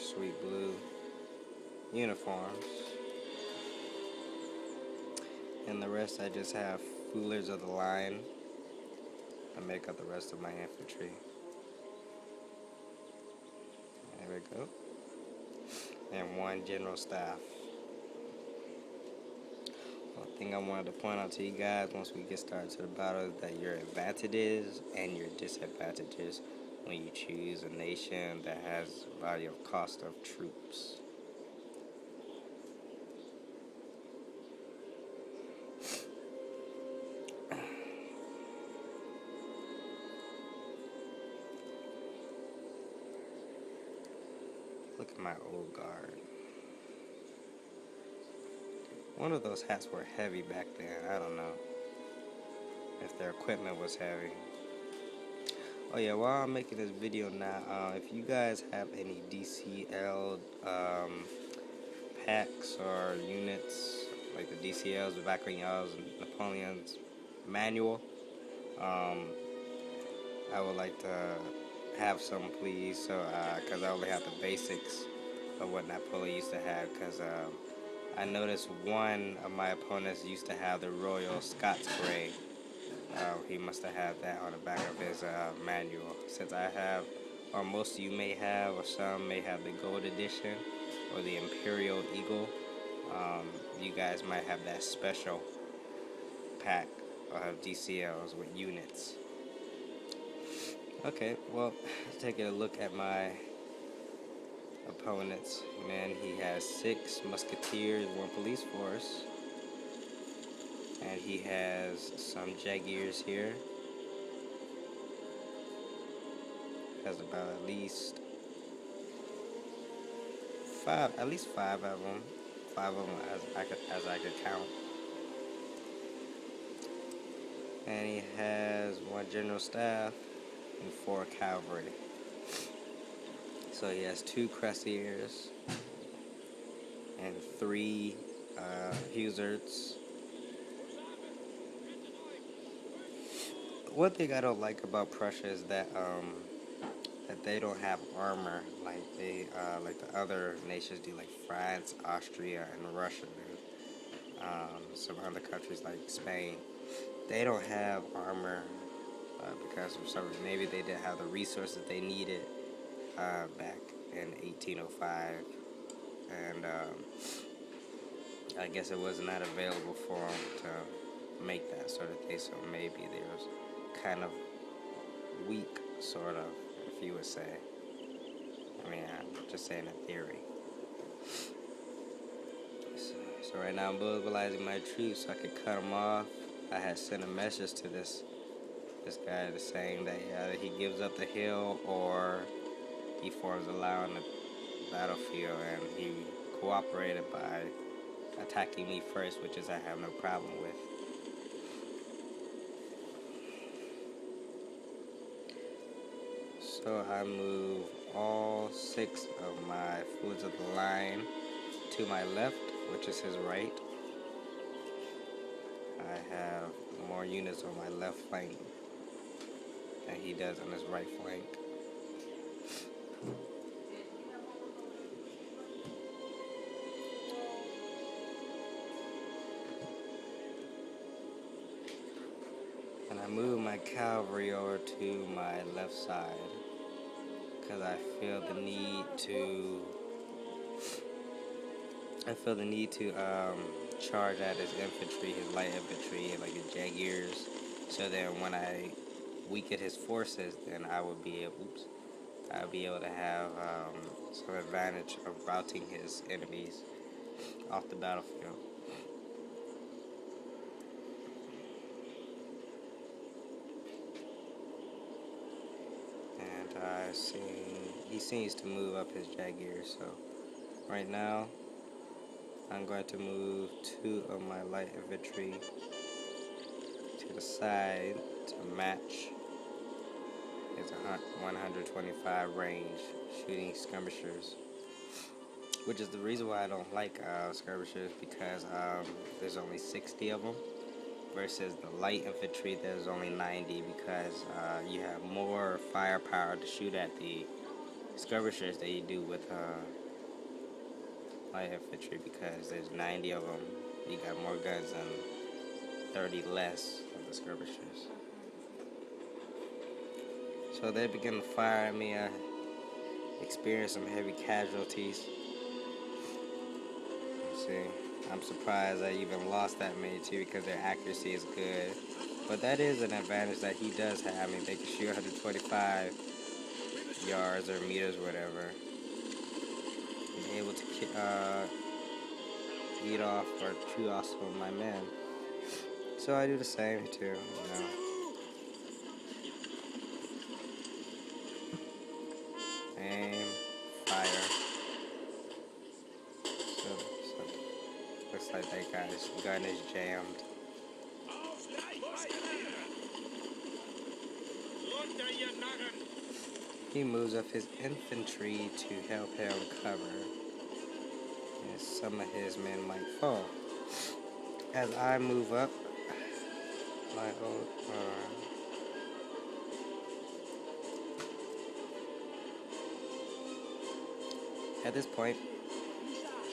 sweet blue uniforms. And the rest I just have foolers of the line that make up the rest of my infantry. There we go. And one general staff. One thing I wanted to point out to you guys once we get started to the battle is that your advantages and your disadvantages when you choose a nation that has value of cost of troops. Look at my old guard. One of those hats were heavy back then. I don't know if their equipment was heavy. Oh yeah, while I'm making this video now, if you guys have any DCL packs or units, like the DCLs, back when y'all was Napoleon's manual, I would like to have some, please, so because I only have the basics of what Napoleon used to have, because I noticed one of my opponents used to have the Royal Scots Grey. He must have had that on the back of his manual. Since I have, or most of you may have, or some may have the Gold Edition or the Imperial Eagle, you guys might have that special pack of DCLs with units. Okay, well, taking a look at my opponents, man, he has 6 musketeers, 1 police force, and he has some jaguars here. Has about at least five of them. 5 of them as I could count. And he has 1 general staff and 4 cavalry. So he has 2 cuirassiers and 3 hussars. One thing I don't like about Prussia is that they don't have armor like the other nations do, like France, Austria, and Russia do. Some other countries like Spain, they don't have armor because for some reason maybe they didn't have the resources they needed back in 1805, and I guess it was not available for them to make that sort of thing. So maybe they was kind of weak, sort of, if you would say. I mean, I'm just saying in theory. So right now I'm mobilizing my troops so I could cut them off. I had sent a message to this guy saying that either he gives up the hill or he forms a line on the battlefield, and he cooperated by attacking me first, which is I have no problem with. So I move all 6 of my fools of the line to my left, which is his right. I have more units on my left flank than he does on his right flank. And I move my cavalry over to my left side because I feel the need to charge at his infantry, his light infantry, like his jaguars, so then when I weaken his forces, then I would be able to have some advantage of routing his enemies off the battlefield. And he seems to move up his jaguars, so right now I'm going to move 2 of my light infantry to the side to match his 125 range shooting skirmishers, which is the reason why I don't like skirmishers, because there's only 60 of them versus the light infantry there's only 90, because you have more firepower to shoot at the skirmishers that you do with light infantry, because there's 90 of them. You got more guns and 30 less of the skirmishers. So they begin to fire at me. I experienced some heavy casualties. Let's see. I'm surprised I even lost that many too, because their accuracy is good. But that is an advantage that he does have. I mean, they can shoot 125 yards or meters, whatever. Being able to eat off or chew off some of my men. So I do the same too, you know. Aim, fire. So looks like that guy's gun is jammed. He moves up his infantry to help him cover, and some of his men might fall. As I move up, my old at this point,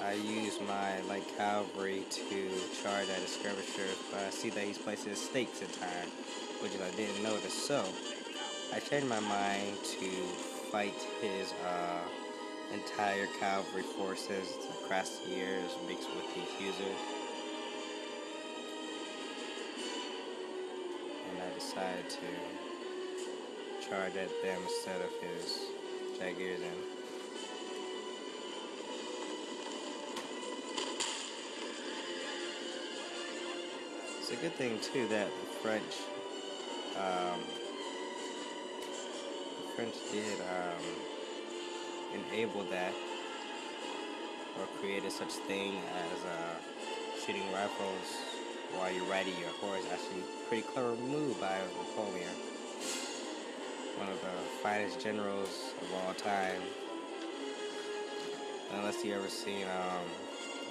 I use my light cavalry to charge at his skirmishers, but I see that he's placing his stakes in time, which I didn't notice. So I changed my mind to fight his entire cavalry forces across the years mixed with the accusers. And I decided to charge at them instead of his jaguars. And it's a good thing too that the French did enable that, or created such thing as shooting rifles while you're riding your horse. Actually, pretty clever move by Napoleon, one of the finest generals of all time. Unless you ever seen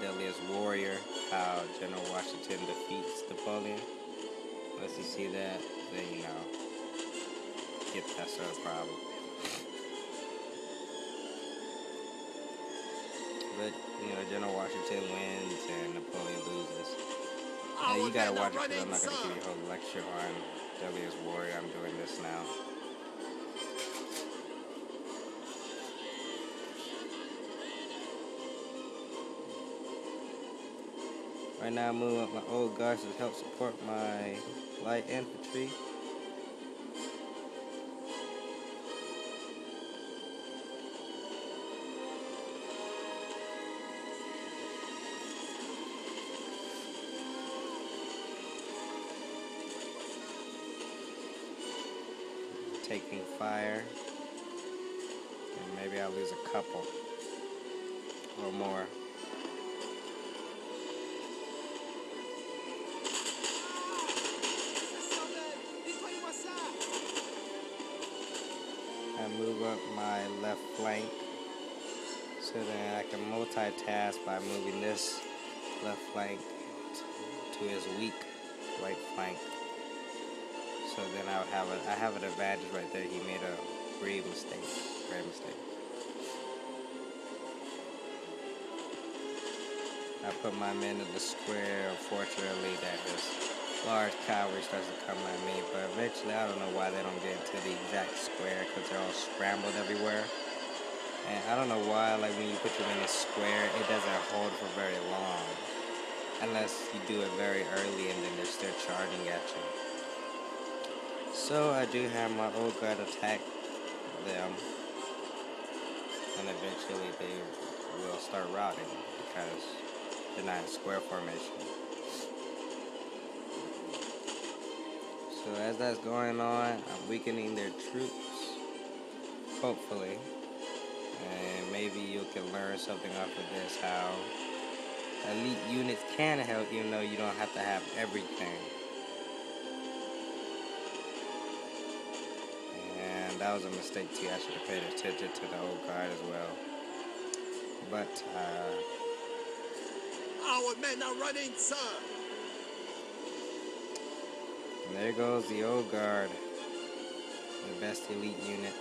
Deadliest Warrior, how General Washington defeats Napoleon. Unless you see that, then you know, get that sort of problem. But, you know, General Washington wins and Napoleon loses. Now, you gotta watch it, because I'm not gonna give you a whole lecture on Deadliest Warrior. I'm doing this now. Right now, I'm moving up my old guards to help support my light infantry. Taking fire, and maybe I'll lose a couple or more. I move up my left flank so that I can multitask by moving this left flank to his weak right flank. So then I have an advantage right there. He made a grave mistake. I put my men in the square. Unfortunately, that his large cavalry starts to come at me. But eventually, I don't know why they don't get into the exact square, because they're all scrambled everywhere. And I don't know why, like when you put them in a square, it doesn't hold for very long. Unless you do it very early and then they're still charging at you. So I do have my old guard attack them, and eventually they will start routing because they're not in square formation. So as that's going on, I'm weakening their troops, hopefully, and maybe you can learn something off of this, how elite units can help even though you don't have to have everything. That was a mistake too. I should have paid attention to the old guard as well. But our men are running, sir. And there goes the old guard, the best elite unit.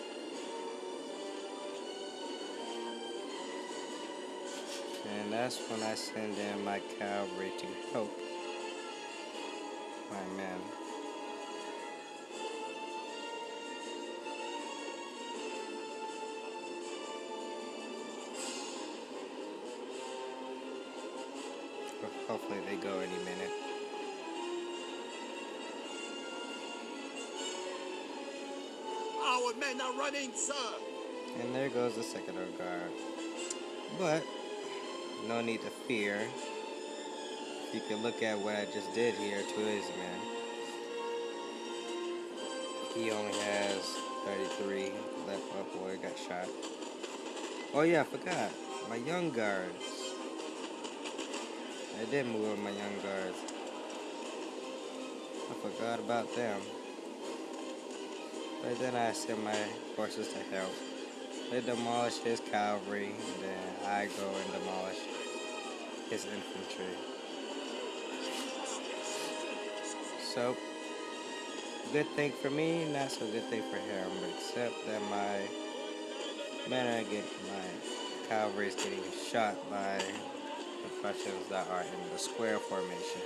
And that's when I send in my cavalry to help my men. Hopefully they go any minute. Our men are running, sir. And there goes the second guard. But no need to fear. You can look at what I just did here to his men. He only has 33 left. Oh boy, got shot. Oh yeah, I forgot. My young guards. I did move on my young guards. I forgot about them. But then I sent my forces to help. They demolish his cavalry, and then I go and demolish his infantry. So, good thing for me, not so good thing for him, except that my cavalry is getting shot by the Prussians that are in the square formation.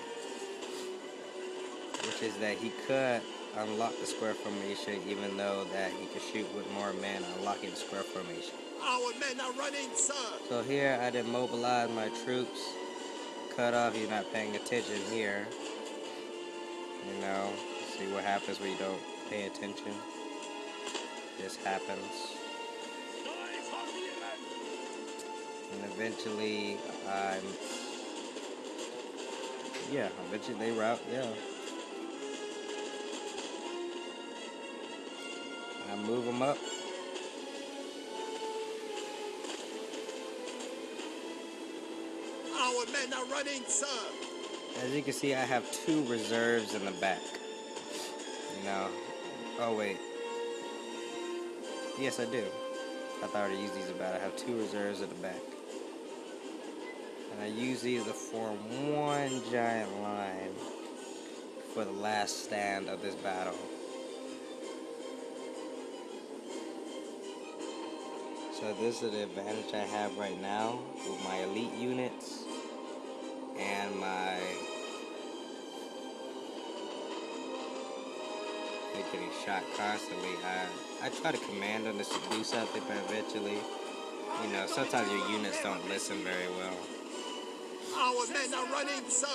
Which is that he could unlock the square formation even though that he could shoot with more men unlocking the square formation. Our men are running, sir. So here I did mobilize my troops. Cut off, you're not paying attention here. You know, see what happens when you don't pay attention. This happens. And eventually eventually they rout, yeah. I move them up. Our men are running, sir. As you can see, I have 2 reserves in the back. You know. Oh, wait. Yes, I do. I thought I already used these about. I have 2 reserves in the back. And I use these to form one giant line for the last stand of this battle. So this is the advantage I have right now with my elite units and my... They're getting shot constantly. I try to command them to do something, but eventually, you know, sometimes your units don't listen very well. Our men are running, sir.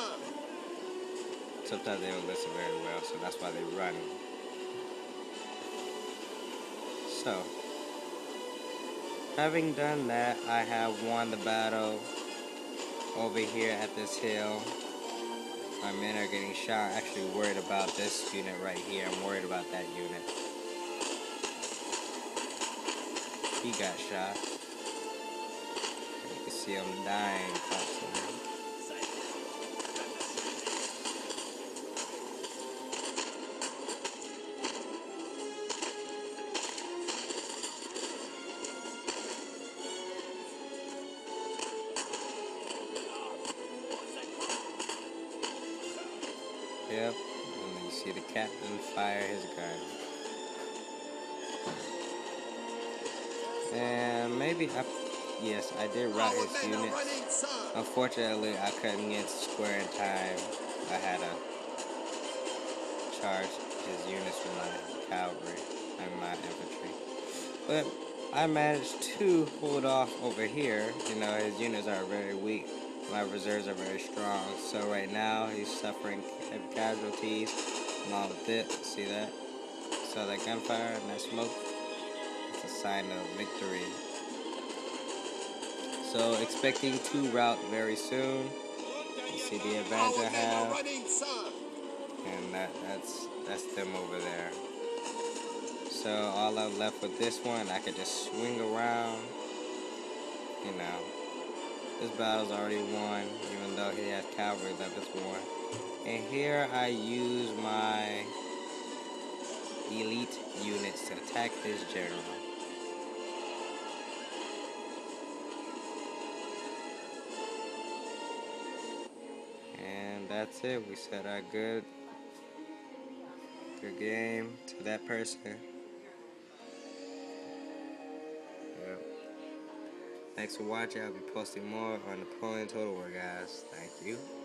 Sometimes they don't listen very well, so that's why they run. So, having done that, I have won the battle over here at this hill. My men are getting shot. I'm actually worried about this unit right here. I'm worried about that unit. He got shot. You can see him dying constantly. Yep, and then you see the captain fire his gun. And maybe, yes, I did rout his units. Unfortunately, I couldn't get square in time. I had to charge his units with my cavalry and my infantry. But I managed to hold off over here. You know, his units are very weak. My reserves are very strong. So right now, he's suffering heavy casualties along with it. See that? Saw that gunfire and that smoke? It's a sign of victory. So expecting to rout very soon. You see the advantage I have. And that's them over there. So all I've left with this one, I could just swing around. You know, this battle's already won, even though he has cavalry left, it's won. And here I use my elite units to attack this general. And that's it. We said our good game to that person. Yep. Thanks for watching. I'll be posting more on Napoleon Total War, guys. Thank you.